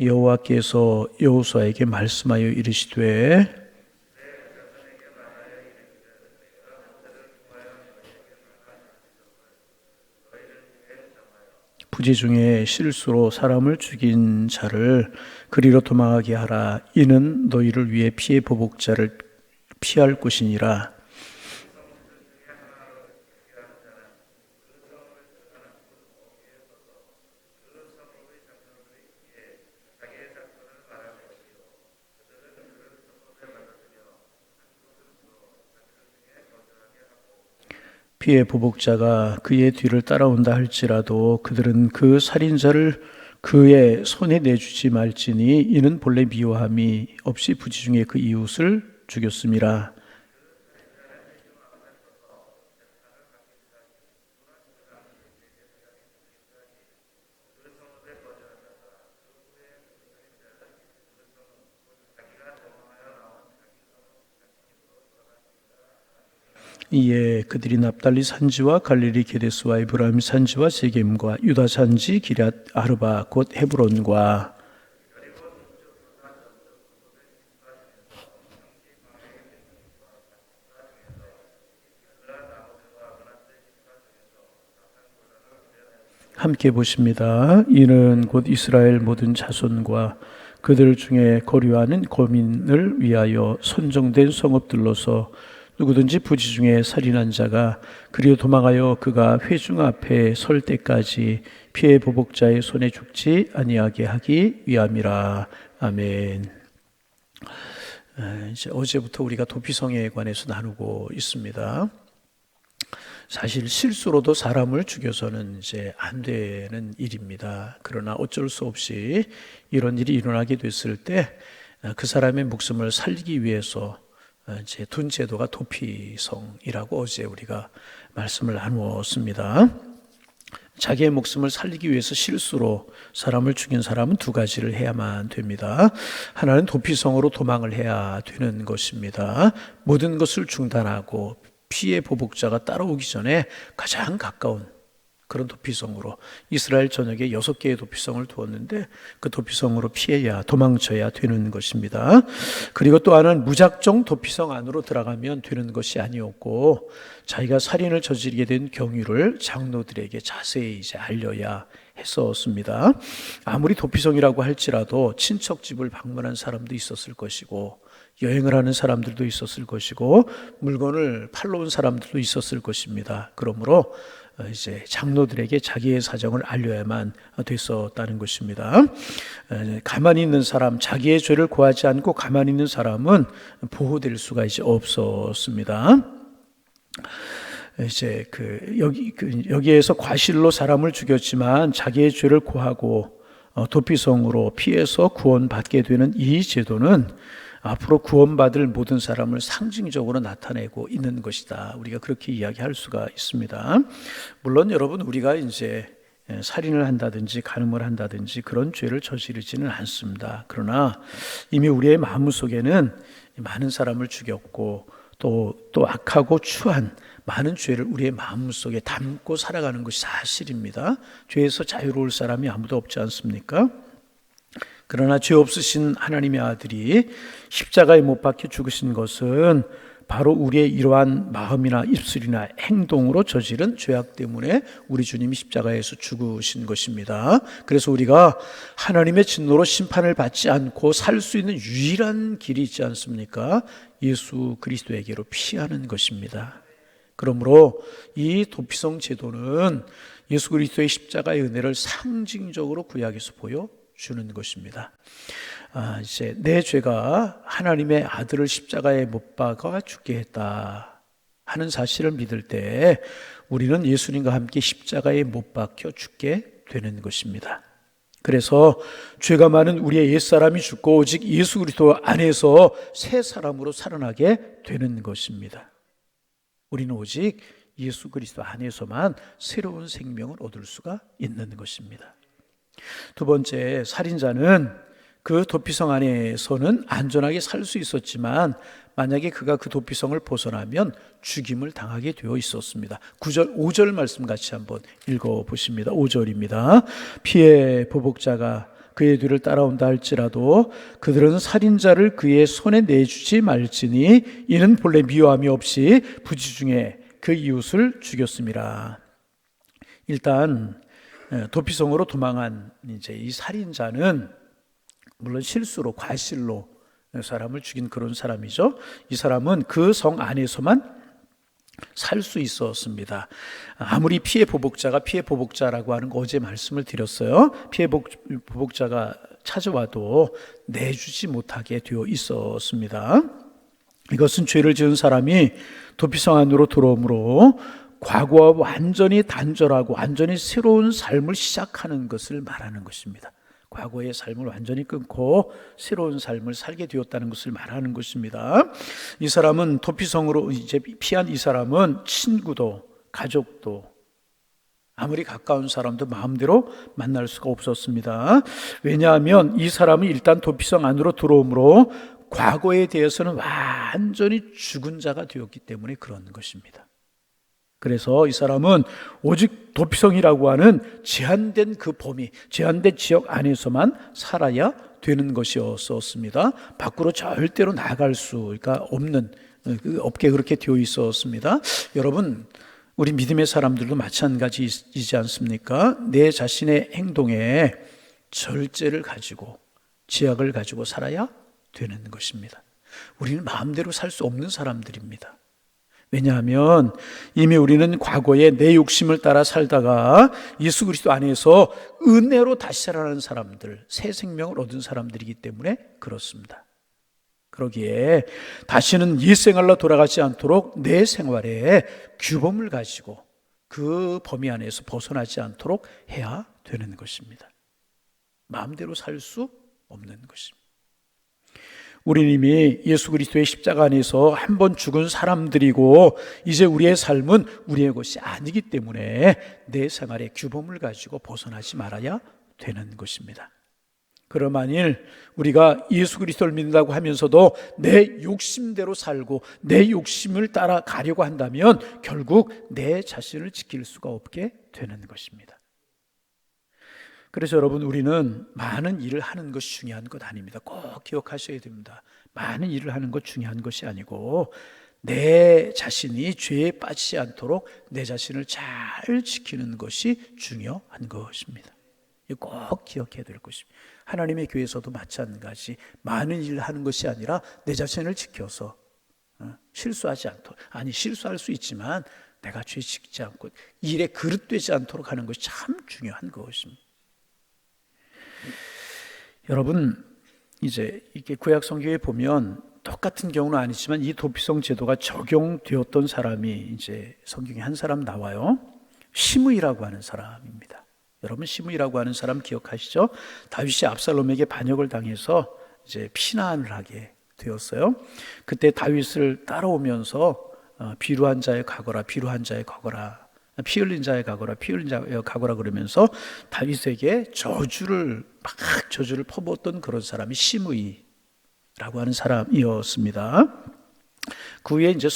여호와께서 여호수아에게 말씀하여 이르시되 부지 중에 실수로 사람을 죽인 자를 그리로 도망하게 하라. 이는 너희를 위해 피해 보복자를 피할 것이니라. 피해 보복자가 그의 뒤를 따라온다 할지라도 그들은 그 살인자를 그의 손에 내주지 말지니 이는 본래 미워함이 없이 부지 중에 그 이웃을 죽였음이라. 이에 그들이 납달리 산지와 갈릴리 게데스와 에브라임 산지와 세겜과 유다 산지 기럇 아르바 곧 헤브론과 함께 보십니다. 이는 곧 이스라엘 모든 자손과 그들 중에 거류하는 거민을 위하여 선정된 성읍들로서 누구든지 부지 중에 살인한 자가 그리로 도망하여 그가 회중 앞에 설 때까지 피해 보복자의 손에 죽지 아니하게 하기 위함이라. 아멘. 이제 어제부터 우리가 도피성에 관해서 나누고 있습니다. 사실 실수로도 사람을 죽여서는 이제 안 되는 일입니다. 그러나 어쩔 수 없이 이런 일이 일어나게 됐을 때 그 사람의 목숨을 살리기 위해서 이제 둔 제도가 도피성이라고 어제 우리가 말씀을 나누었습니다. 자기의 목숨을 살리기 위해서 실수로 사람을 죽인 사람은 두 가지를 해야만 됩니다. 하나는 도피성으로 도망을 해야 되는 것입니다. 모든 것을 중단하고 피해 보복자가 따라오기 전에 가장 가까운 그런 도피성으로 이스라엘 전역에 6개의 도피성을 두었는데 그 도피성으로 피해야 도망쳐야 되는 것입니다. 그리고 또 하나는 무작정 도피성 안으로 들어가면 되는 것이 아니었고 자기가 살인을 저지르게 된 경위를 장로들에게 자세히 이제 알려야 했었습니다. 아무리 도피성이라고 할지라도 친척 집을 방문한 사람도 있었을 것이고 여행을 하는 사람들도 있었을 것이고 물건을 팔러 온 사람들도 있었을 것입니다. 그러므로 이제 장로들에게 자기의 사정을 알려야만 됐었다는 것입니다. 가만히 있는 사람, 자기의 죄를 고하지 않고 가만히 있는 사람은 보호될 수가 이제 없었습니다. 이제 여기에서 과실로 사람을 죽였지만 자기의 죄를 고하고 도피성으로 피해서 구원받게 되는 이 제도는 앞으로 구원받을 모든 사람을 상징적으로 나타내고 있는 것이다. 우리가 그렇게 이야기할 수가 있습니다. 물론 여러분 우리가 이제 살인을 한다든지 간음을 한다든지 그런 죄를 저지르지는 않습니다. 그러나 이미 우리의 마음속에는 많은 사람을 죽였고 또 악하고 추한 많은 죄를 우리의 마음속에 담고 살아가는 것이 사실입니다. 죄에서 자유로울 사람이 아무도 없지 않습니까? 그러나 죄 없으신 하나님의 아들이 십자가에 못 박혀 죽으신 것은 바로 우리의 이러한 마음이나 입술이나 행동으로 저지른 죄악 때문에 우리 주님이 십자가에서 죽으신 것입니다. 그래서 우리가 하나님의 진노로 심판을 받지 않고 살 수 있는 유일한 길이 있지 않습니까? 예수 그리스도에게로 피하는 것입니다. 그러므로 이 도피성 제도는 예수 그리스도의 십자가의 은혜를 상징적으로 구약에서 보여주는 것입니다. 이제 내 죄가 하나님의 아들을 십자가에 못 박아 죽게 했다 하는 사실을 믿을 때 우리는 예수님과 함께 십자가에 못 박혀 죽게 되는 것입니다. 그래서 죄가 많은 우리의 옛사람이 죽고 오직 예수 그리스도 안에서 새 사람으로 살아나게 되는 것입니다. 우리는 오직 예수 그리스도 안에서만 새로운 생명을 얻을 수가 있는 것입니다. 두 번째, 살인자는 그 도피성 안에서는 안전하게 살 수 있었지만 만약에 그가 그 도피성을 벗어나면 죽임을 당하게 되어 있었습니다. 9절, 5절 말씀 같이 한번 읽어보십니다. 5절입니다. 피해 보복자가 그의 뒤를 따라온다 할지라도 그들은 살인자를 그의 손에 내주지 말지니 이는 본래 미워함이 없이 부지중에 그 이웃을 죽였음이라. 일단 도피성으로 도망한 이제 이 살인자는 물론 실수로 과실로 사람을 죽인 그런 사람이죠. 이 사람은 그 성 안에서만 살 수 있었습니다. 아무리 피해 보복자라고 하는 거 어제 말씀을 드렸어요. 피해 보복자가 찾아와도 내주지 못하게 되어 있었습니다. 이것은 죄를 지은 사람이 도피성 안으로 들어오므로 과거와 완전히 단절하고 완전히 새로운 삶을 시작하는 것을 말하는 것입니다. 과거의 삶을 완전히 끊고 새로운 삶을 살게 되었다는 것을 말하는 것입니다. 이 사람은 도피성으로 이제 피한 이 사람은 친구도 가족도 아무리 가까운 사람도 마음대로 만날 수가 없었습니다. 왜냐하면 이 사람은 일단 도피성 안으로 들어오므로 과거에 대해서는 완전히 죽은 자가 되었기 때문에 그런 것입니다. 그래서 이 사람은 오직 도피성이라고 하는 제한된 그 범위, 제한된 지역 안에서만 살아야 되는 것이었습니다. 밖으로 절대로 나갈 수가 없게 그렇게 되어 있었습니다. 여러분, 우리 믿음의 사람들도 마찬가지이지 않습니까? 내 자신의 행동에 절제를 가지고 지약을 가지고 살아야 되는 것입니다. 우리는 마음대로 살 수 없는 사람들입니다. 왜냐하면 이미 우리는 과거에 내 욕심을 따라 살다가 예수 그리스도 안에서 은혜로 다시 살아나는 사람들, 새 생명을 얻은 사람들이기 때문에 그렇습니다. 그러기에 다시는 옛 생활로 돌아가지 않도록 내 생활에 규범을 가지고 그 범위 안에서 벗어나지 않도록 해야 되는 것입니다. 마음대로 살 수 없는 것입니다. 우리는 이미 예수 그리스도의 십자가 안에서 한 번 죽은 사람들이고 이제 우리의 삶은 우리의 것이 아니기 때문에 내 생활의 규범을 가지고 벗어나지 말아야 되는 것입니다. 그럼 만일 우리가 예수 그리스도를 믿는다고 하면서도 내 욕심대로 살고 내 욕심을 따라 가려고 한다면 결국 내 자신을 지킬 수가 없게 되는 것입니다. 그래서 여러분, 우리는 많은 일을 하는 것이 중요한 것 아닙니다. 꼭 기억하셔야 됩니다. 많은 일을 하는 것 중요한 것이 아니고 내 자신이 죄에 빠지지 않도록 내 자신을 잘 지키는 것이 중요한 것입니다. 꼭 기억해야 될 것입니다. 하나님의 교회에서도 마찬가지, 많은 일을 하는 것이 아니라 내 자신을 지켜서 실수하지 않도록, 아니 실수할 수 있지만 내가 죄 짓지 않고 일에 그릇되지 않도록 하는 것이 참 중요한 것입니다. 여러분, 이제 이게 구약 성경에 보면 똑같은 경우는 아니지만 이 도피성 제도가 적용되었던 사람이 이제 성경에 한 사람 나와요. 시므이라고 하는 사람입니다. 여러분, 시므이라고 하는 사람 기억하시죠? 다윗이 압살롬에게 반역을 당해서 이제 피난을 하게 되었어요. 그때 다윗을 따라오면서 비루한 자에 가거라, 비루한 자에 가거라, 피 흘린 자에 가거라, 피 흘린 자에 가거라 그러면서 다윗에게 저주를 퍼부었던 그런 사람이 시므이라고 하는 사람이었습니다. 그 후에 이제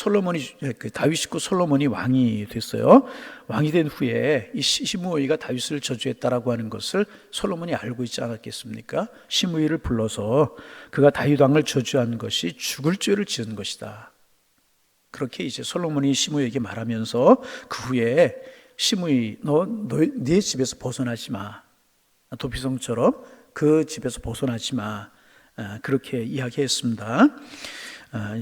다윗 식구 솔로몬이 왕이 됐어요. 왕이 된 후에 이 시므이가 다윗을 저주했다라고 하는 것을 솔로몬이 알고 있지 않았겠습니까? 시므이를 불러서 그가 다윗 왕을 저주한 것이 죽을 죄를 지은 것이다. 그렇게 이제 솔로몬이 시므이에게 말하면서 그 후에 시므이, 네 집에서 벗어나지 마. 도피성처럼 그 집에서 벗어나지 마. 그렇게 이야기했습니다.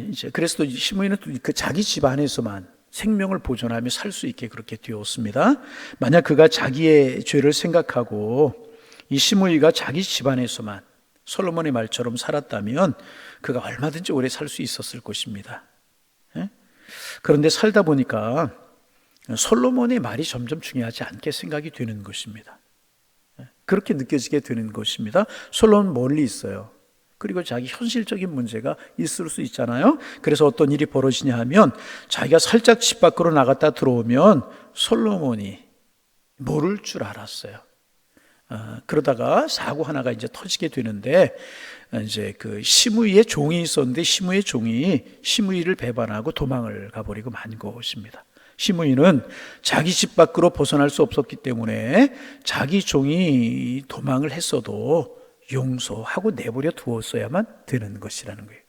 이제 그래서 시므이는 그 자기 집 안에서만 생명을 보존하며 살 수 있게 그렇게 되었습니다. 만약 그가 자기의 죄를 생각하고 이 시므이가 자기 집 안에서만 솔로몬의 말처럼 살았다면 그가 얼마든지 오래 살 수 있었을 것입니다. 그런데 살다 보니까 솔로몬의 말이 점점 중요하지 않게 생각이 되는 것입니다. 그렇게 느껴지게 되는 것입니다. 솔로몬은 멀리 있어요. 그리고 자기 현실적인 문제가 있을 수 있잖아요. 그래서 어떤 일이 벌어지냐 하면 자기가 살짝 집 밖으로 나갔다 들어오면 솔로몬이 모를 줄 알았어요. 그러다가 사고 하나가 이제 터지게 되는데 이제 그 시므이의 종이 있었는데 시므이의 종이 시므이를 배반하고 도망을 가버리고 만 것입니다. 시므이는 자기 집 밖으로 벗어날 수 없었기 때문에 자기 종이 도망을 했어도 용서하고 내버려 두었어야만 되는 것이라는 거예요.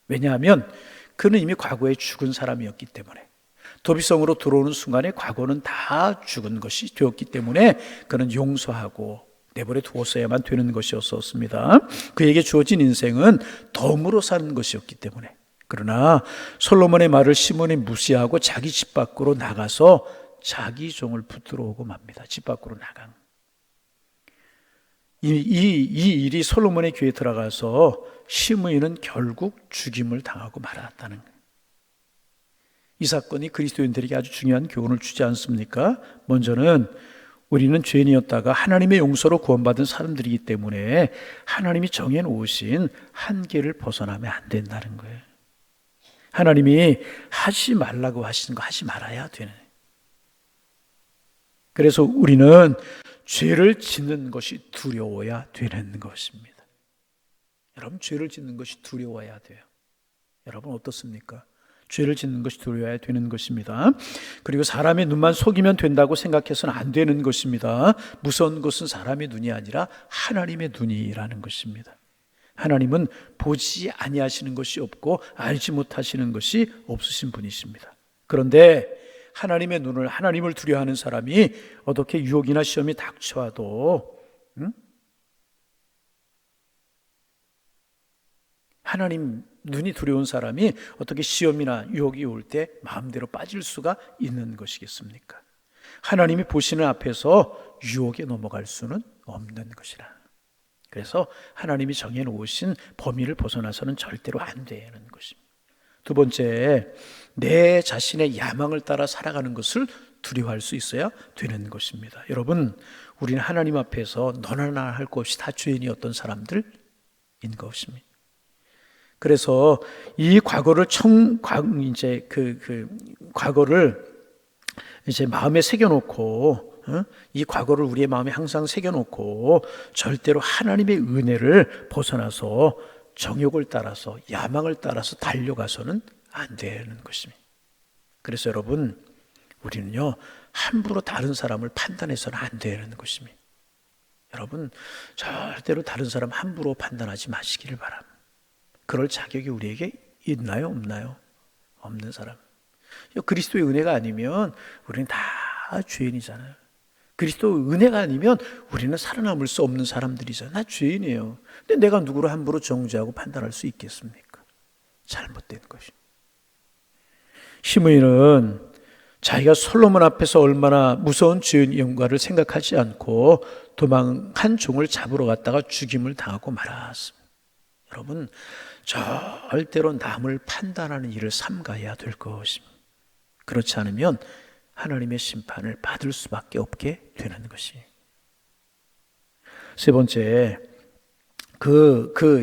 왜냐하면 그는 이미 과거에 죽은 사람이었기 때문에, 도피성으로 들어오는 순간에 과거는 다 죽은 것이 되었기 때문에 그는 용서하고 내버려 두었어야만 되는 것이었습니다. 그에게 주어진 인생은 덤으로 사는 것이었기 때문에. 그러나 솔로몬의 말을 시몬이 무시하고 자기 집 밖으로 나가서 자기 종을 붙들어 오고 맙니다. 집 밖으로 나간. 이 일이 솔로몬의 귀에 들어가서 시므이는 결국 죽임을 당하고 말았다는 거예요. 이 사건이 그리스도인들에게 아주 중요한 교훈을 주지 않습니까? 먼저는 우리는 죄인이었다가 하나님의 용서로 구원받은 사람들이기 때문에 하나님이 정해놓으신 한계를 벗어나면 안 된다는 거예요. 하나님이 하지 말라고 하시는 거 하지 말아야 되는. 그래서 우리는 죄를 짓는 것이 두려워야 되는 것입니다. 여러분, 죄를 짓는 것이 두려워야 돼요. 여러분 어떻습니까? 죄를 짓는 것이 두려워야 되는 것입니다. 그리고 사람의 눈만 속이면 된다고 생각해서는 안 되는 것입니다. 무서운 것은 사람의 눈이 아니라 하나님의 눈이라는 것입니다. 하나님은 보지 아니하시는 것이 없고 알지 못하시는 것이 없으신 분이십니다. 그런데 하나님의 눈을, 하나님을 두려워하는 사람이 어떻게 유혹이나 시험이 닥쳐와도 하나님 눈이 두려운 사람이 어떻게 시험이나 유혹이 올 때 마음대로 빠질 수가 있는 것이겠습니까? 하나님이 보시는 앞에서 유혹에 넘어갈 수는 없는 것이라. 그래서 하나님이 정해놓으신 범위를 벗어나서는 절대로 안 되는 것입니다. 두 번째, 내 자신의 야망을 따라 살아가는 것을 두려워할 수 있어야 되는 것입니다. 여러분, 우리는 하나님 앞에서 너나 나나 할 것 없이 다 죄인이었던 사람들인 것입니다. 그래서 이 과거를 과거를 이제 마음에 새겨놓고, 이 과거를 우리의 마음에 항상 새겨놓고 절대로 하나님의 은혜를 벗어나서 정욕을 따라서, 야망을 따라서 달려가서는 안 되는 것입니다. 그래서 여러분, 우리는요 함부로 다른 사람을 판단해서는 안 되는 것입니다. 여러분, 절대로 다른 사람 함부로 판단하지 마시기를 바랍니다. 그럴 자격이 우리에게 있나요? 없나요? 없는 사람. 그리스도의 은혜가 아니면 우리는 다 죄인이잖아요. 그리스도의 은혜가 아니면 우리는 살아남을 수 없는 사람들이잖아요. 나 죄인이에요. 근데 내가 누구를 함부로 정죄하고 판단할 수 있겠습니까? 잘못된 것이. 시므이는 자기가 솔로몬 앞에서 얼마나 무서운 죄인인가를 생각하지 않고 도망한 종을 잡으러 갔다가 죽임을 당하고 말았습니다. 여러분, 절대로 남을 판단하는 일을 삼가야 될 것입니다. 그렇지 않으면 하나님의 심판을 받을 수밖에 없게 되는 것이. 세 번째,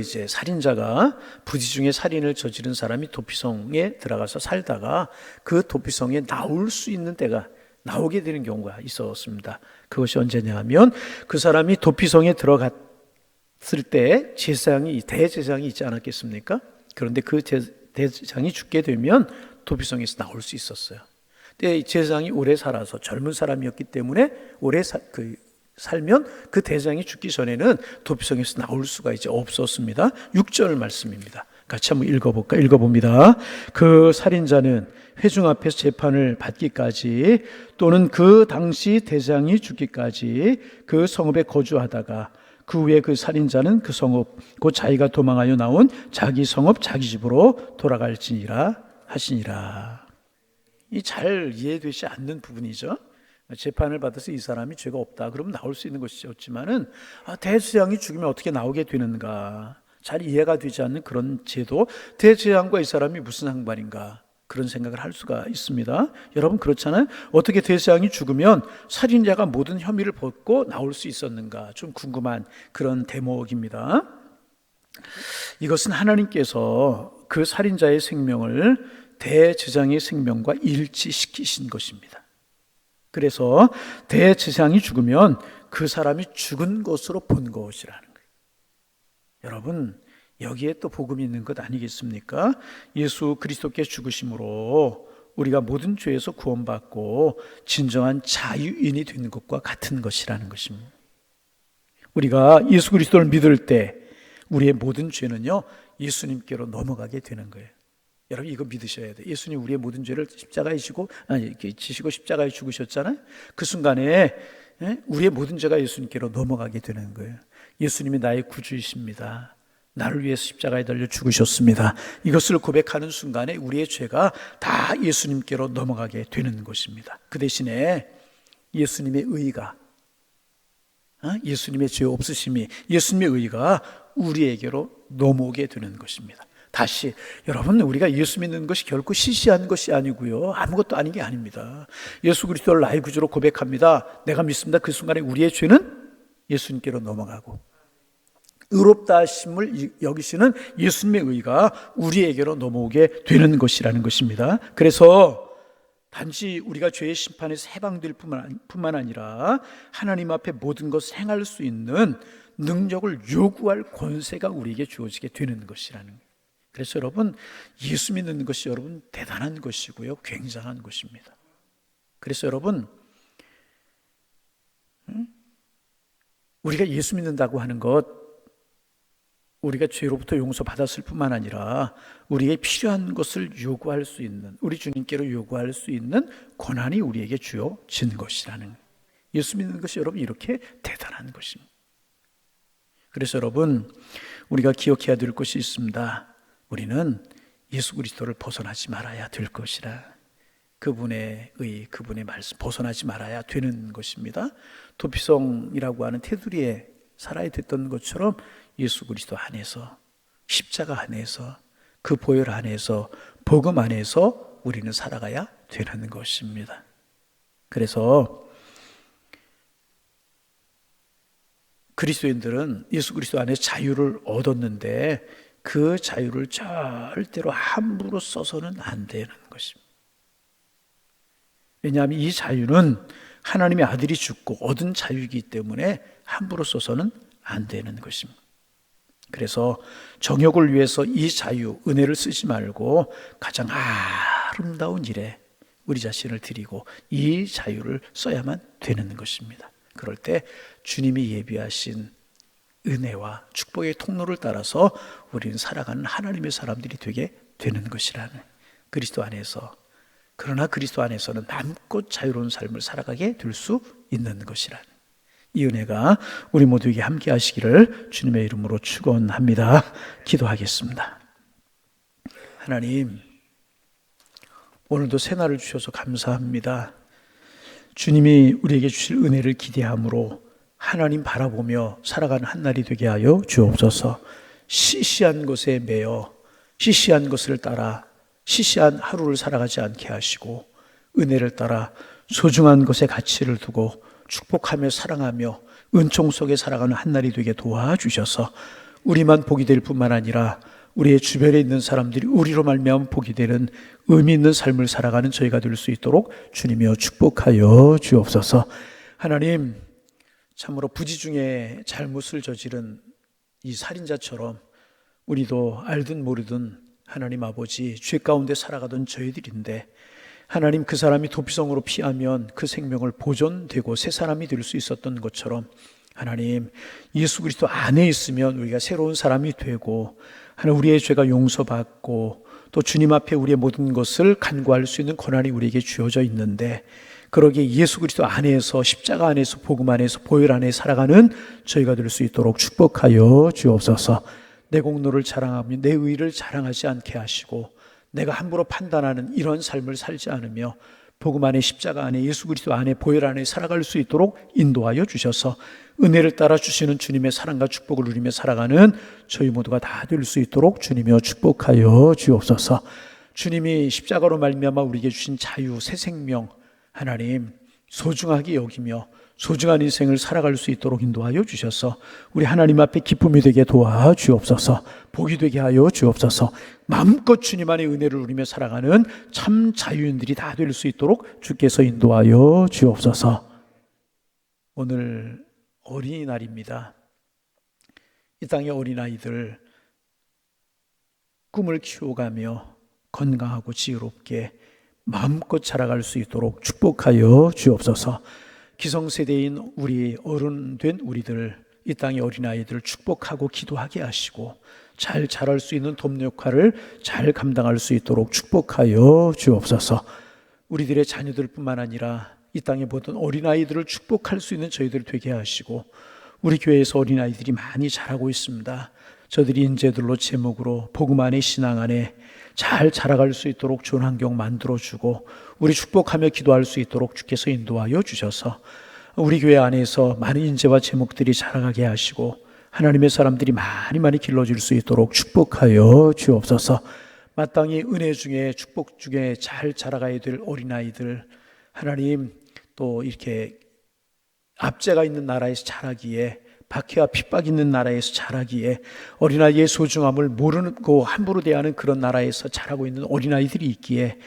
이제 살인자가 부지 중에 살인을 저지른 사람이 도피성에 들어가서 살다가 그 도피성에 나올 수 있는 때가 나오게 되는 경우가 있었습니다. 그것이 언제냐 하면 그 사람이 도피성에 들어갔을 때 대제사장이 있지 않았겠습니까? 그런데 그 대제사장이 죽게 되면 도피성에서 나올 수 있었어요. 근데 제사장이 오래 살아서 젊은 사람이었기 때문에 오래 살면 그 대제사장이 죽기 전에는 도피성에서 나올 수가 이제 없었습니다. 6절 말씀입니다. 같이 한번 읽어봅니다. 그 살인자는 회중 앞에서 재판을 받기까지 또는 그 당시 대제사장이 죽기까지 그 성읍에 거주하다가 그 후에 그 살인자는 그 성읍 곧 자기가 도망하여 나온 자기 성읍 자기 집으로 돌아갈지니라 하시니라. 이 잘 이해되지 않는 부분이죠. 재판을 받아서 이 사람이 죄가 없다 그러면 나올 수 있는 것이었지만은 대제사장이 죽으면 어떻게 나오게 되는가, 잘 이해가 되지 않는 그런 제도, 대제사장과 이 사람이 무슨 상관인가, 그런 생각을 할 수가 있습니다. 여러분, 그렇잖아요. 어떻게 대제사장이 죽으면 살인자가 모든 혐의를 벗고 나올 수 있었는가, 좀 궁금한 그런 대목입니다. 이것은 하나님께서 그 살인자의 생명을 대제사장의 생명과 일치시키신 것입니다. 그래서 대제사장이 죽으면 그 사람이 죽은 것으로 본 것이라는 거예요. 여러분, 여기에 또 복음이 있는 것 아니겠습니까? 예수 그리스도께 죽으심으로 우리가 모든 죄에서 구원받고 진정한 자유인이 되는 것과 같은 것이라는 것입니다. 우리가 예수 그리스도를 믿을 때 우리의 모든 죄는요 예수님께로 넘어가게 되는 거예요. 여러분 이거 믿으셔야 돼요. 예수님 우리의 모든 죄를 십자가에 지시고 십자가에 죽으셨잖아요. 그 순간에 우리의 모든 죄가 예수님께로 넘어가게 되는 거예요. 예수님이 나의 구주이십니다. 나를 위해서 십자가에 달려 죽으셨습니다. 이것을 고백하는 순간에 우리의 죄가 다 예수님께로 넘어가게 되는 것입니다. 그 대신에 예수님의 의가, 예수님의 죄 없으심이, 예수님의 의가 우리에게로 넘어오게 되는 것입니다. 다시 여러분, 우리가 예수 믿는 것이 결코 시시한 것이 아니고요, 아무것도 아닌 게 아닙니다. 예수 그리스도를 나의 구주로 고백합니다. 내가 믿습니다. 그 순간에 우리의 죄는 예수님께로 넘어가고, 의롭다 하심을 여기시는 예수님의 의가 우리에게로 넘어오게 되는 것이라는 것입니다. 그래서 단지 우리가 죄의 심판에서 해방될 뿐만 아니라 하나님 앞에 모든 것을 행할 수 있는 능력을 요구할 권세가 우리에게 주어지게 되는 것이라는 거예요. 그래서 여러분, 예수 믿는 것이 여러분 대단한 것이고요, 굉장한 것입니다. 그래서 여러분, 우리가 예수 믿는다고 하는 것, 우리가 죄로부터 용서받았을 뿐만 아니라 우리에게 필요한 것을 요구할 수 있는, 우리 주님께로 요구할 수 있는 권한이 우리에게 주어진 것이라는 거예요. 예수 믿는 것이 여러분 이렇게 대단한 것입니다. 그래서 여러분, 우리가 기억해야 될 것이 있습니다. 우리는 예수 그리스도를 벗어나지 말아야 될 것이라, 그분의 의, 그분의 말씀 벗어나지 말아야 되는 것입니다. 도피성이라고 하는 테두리에 살아야 됐던 것처럼 예수 그리스도 안에서, 십자가 안에서, 그 보혈 안에서, 복음 안에서 우리는 살아가야 되는 것입니다. 그래서 그리스도인들은 예수 그리스도 안에서 자유를 얻었는데 그 자유를 절대로 함부로 써서는 안 되는 것입니다. 왜냐하면 이 자유는 하나님의 아들이 죽고 얻은 자유이기 때문에 함부로 써서는 안 되는 것입니다. 그래서 정욕을 위해서 이 자유, 은혜를 쓰지 말고 가장 아름다운 일에 우리 자신을 드리고 이 자유를 써야만 되는 것입니다. 그럴 때 주님이 예비하신 은혜와 축복의 통로를 따라서 우리는 살아가는 하나님의 사람들이 되게 되는 것이라는, 그리스도 안에서, 그러나 그리스도 안에서는 마음껏 자유로운 삶을 살아가게 될 수 있는 것이라는 이 은혜가 우리 모두에게 함께 하시기를 주님의 이름으로 축원합니다. 기도하겠습니다. 하나님, 오늘도 새날을 주셔서 감사합니다. 주님이 우리에게 주실 은혜를 기대함으로 하나님 바라보며 살아가는 한날이 되게 하여 주옵소서. 시시한 것에 매여 시시한 것을 따라 시시한 하루를 살아가지 않게 하시고 은혜를 따라 소중한 것에 가치를 두고 축복하며 사랑하며 은총 속에 살아가는 한날이 되게 도와주셔서 우리만 복이 될 뿐만 아니라 우리의 주변에 있는 사람들이 우리로 말미암아 복이 되는 의미 있는 삶을 살아가는 저희가 될 수 있도록 주님이여 축복하여 주옵소서. 하나님, 참으로 부지 중에 잘못을 저지른 이 살인자처럼 우리도 알든 모르든 하나님 아버지 죄 가운데 살아가던 저희들인데, 하나님 그 사람이 도피성으로 피하면 그 생명을 보존되고 새 사람이 될 수 있었던 것처럼 하나님 예수 그리스도 안에 있으면 우리가 새로운 사람이 되고 하나님 우리의 죄가 용서받고 또 주님 앞에 우리의 모든 것을 간구할 수 있는 권한이 우리에게 주어져 있는데, 그러기에 예수 그리스도 안에서 십자가 안에서 복음 안에서 보혈 안에 살아가는 저희가 될 수 있도록 축복하여 주옵소서. 내 공로를 자랑하며 내 의를 자랑하지 않게 하시고 내가 함부로 판단하는 이런 삶을 살지 않으며 복음 안에 십자가 안에 예수 그리스도 안에 보혈 안에 살아갈 수 있도록 인도하여 주셔서 은혜를 따라 주시는 주님의 사랑과 축복을 누리며 살아가는 저희 모두가 다 될 수 있도록 주님이여 축복하여 주옵소서. 주님이 십자가로 말미암아 우리에게 주신 자유, 새 생명 하나님 소중하게 여기며 소중한 인생을 살아갈 수 있도록 인도하여 주셔서 우리 하나님 앞에 기쁨이 되게 도와주옵소서. 복이 되게 하여 주옵소서. 마음껏 주님 안의 은혜를 누리며 살아가는 참 자유인들이 다 될 수 있도록 주께서 인도하여 주옵소서. 오늘 어린이날입니다. 이 땅의 어린아이들 꿈을 키워가며 건강하고 지혜롭게 마음껏 자라갈 수 있도록 축복하여 주옵소서. 기성세대인 우리 어른 된 우리들 이 땅의 어린아이들을 축복하고 기도하게 하시고 잘 자랄 수 있는 돕는 역할을 잘 감당할 수 있도록 축복하여 주옵소서. 우리들의 자녀들뿐만 아니라 이 땅의 모든 어린아이들을 축복할 수 있는 저희들 되게 하시고, 우리 교회에서 어린아이들이 많이 자라고 있습니다. 저들이 인재들로 제목으로 복음 안에 신앙 안에 잘 자라갈 수 있도록 좋은 환경 만들어주고 우리 축복하며 기도할 수 있도록 주께서 인도하여 주셔서 우리 교회 안에서 많은 인재와 제목들이 자라가게 하시고 하나님의 사람들이 많이 길러질 수 있도록 축복하여 주옵소서. 마땅히 은혜 중에 축복 중에 잘 자라가야 될 어린아이들, 하나님 또 이렇게 압제가 있는 나라에서 자라기에, 박해와 핍박 있는 나라에서 자라기에, 어린아이의 소중함을 모르고 함부로 대하는 그런 나라에서 자라고 있는 어린아이들이 있기에,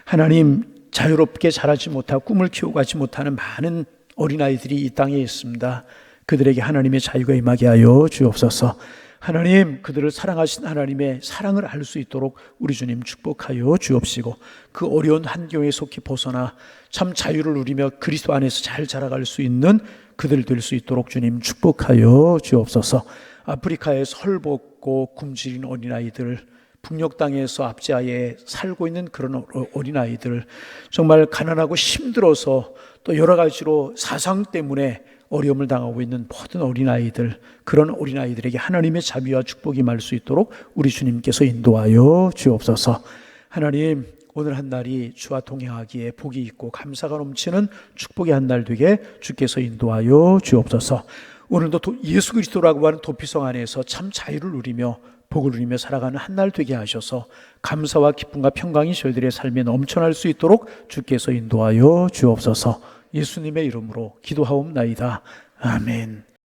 하나님 자유롭게 자라지 못하고 꿈을 키워가지 못하는 많은 어린아이들이 이 땅에 있습니다. 그들에게 하나님의 자유가 임하게 하여 주옵소서. 하나님, 그들을 사랑하신 하나님의 사랑을 알 수 있도록 우리 주님 축복하여 주옵시고, 그 어려운 환경에 속히 벗어나 참 자유를 누리며 그리스도 안에서 잘 자라갈 수 있는 그들 될 수 있도록 주님 축복하여 주옵소서. 아프리카에서 헐벗고 굶주린 어린아이들, 북녘 땅에서 압제하에 살고 있는 그런 어린아이들, 정말 가난하고 힘들어서 또 여러 가지로 사상 때문에 어려움을 당하고 있는 모든 어린아이들, 그런 어린아이들에게 하나님의 자비와 축복이 임할 수 있도록 우리 주님께서 인도하여 주옵소서. 하나님, 오늘 한 날이 주와 동행하기에 복이 있고 감사가 넘치는 축복의 한 날 되게 주께서 인도하여 주옵소서. 오늘도 예수 그리스도라고 하는 도피성 안에서 참 자유를 누리며 복을 누리며 살아가는 한 날 되게 하셔서 감사와 기쁨과 평강이 저희들의 삶에 넘쳐날 수 있도록 주께서 인도하여 주옵소서. 예수님의 이름으로 기도하옵나이다. 아멘.